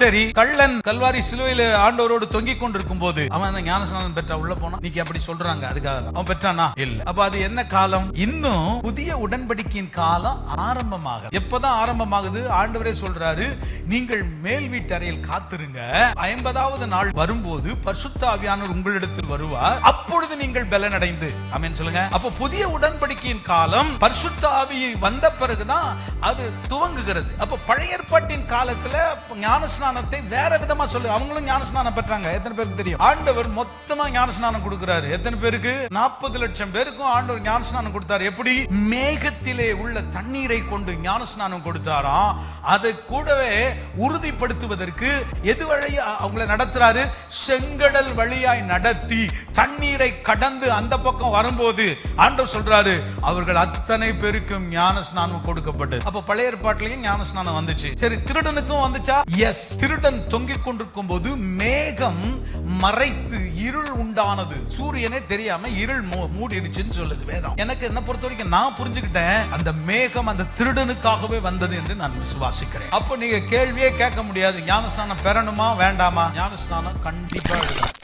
சரி, கள்ளன் கல்வாரி சிலுவையில ஆண்டவரோடு தொங்கிக் கொண்டிருக்கும் போது அவன் ஞானஸ்நானம் பெற்றா உள்ள போனா. இன்னைக்கு அப்படி சொல்றாங்க, அதுக்காக தான் அவன் பெற்றானா? இல்ல. அப்ப அது என்ன காலம்? இன்னும் புதிய உடன்படிக்கையின் காலம் ஆரம்பமாக. எப்பதான் ஆரம்பமாகுது? ஆண்டவரே சொல்றாரு, நீங்கள் மேல் வீட்டு அறையில் காத்திருங்க, 50வது நாள் வரும்போது பரிசுத்த ஆவியானவர் உங்களிடத்தில் வருவார், அப்பொழுது நீங்கள் பலனடைந்து. ஆமென் சொல்லுங்க. அப்ப புதிய உடன்படிக்கையின் காலம் பரிசுத்த ஆவி வந்த பிறகுதான் அது துவங்குகிறது. அப்ப பழைய ஏற்பாட்டின் காலத்துல ஞானஸ்நானத்தை வேற விதமா சொல்லு. அவங்களும் ஞானஸ்நானம் பெற்றாங்க. எத்தனை பேருக்கு தெரியும்? ஆண்டவர் மொத்தமா ஞானஸ்நானம் கொடுக்கிறாரு. எத்தனை பேருக்கு? 40 லட்சம் பேருக்கும் ஆண்டவர் ஞானஸ்நானம் கொடுத்தாரு. எப்படி? மேகத்திலே உள்ள தண்ணீரை கொண்டு ஞானஸ்நானம் கொடுத்தாராம். அதை கூடவே உறுதிப்படுத்துவதற்கு எது வழியா அவங்களை நடத்துறாரு? செங்கடல் வழியாய் நடத்தி தண்ணீரை கடந்து அந்த பக்கம் வரும்போது ஆண்டவர் சொல்றாரு, அவர்கள் அத்தனை பேருக்கும் ஞானஸ்நானம் கொடுக்கப்பட்டது. அப்ப பழைய ஏற்பாட்டிலையும் ஞானஸ்நானம் வந்துச்சு. சரி, திருடனுக்கும் வந்துச்சா? எஸ். திருடன் தொங்கிக் கொண்டிருக்கும் போது மேகம் மறைத்து இருள் உண்டானது. சூரியனே தெரியாம இருள் மூடிடுச்சுன்னு சொல்லுது வேதம். எனக்கு என்ன பொறுத்த வரைக்கும் நான் புரிஞ்சுக்கிட்டேன், அந்த மேகம் அந்த திருடனுக்காகவே வந்தது என்று நான் விசுவாசிக்கிறேன். அப்ப நீங்க கேள்வியே கேட்க முடியாது, ஞானஸ்நானம் பெறணுமா வேண்டாமா? ஞானஸ்நானம் கண்டிப்பா எடுக்கணும்.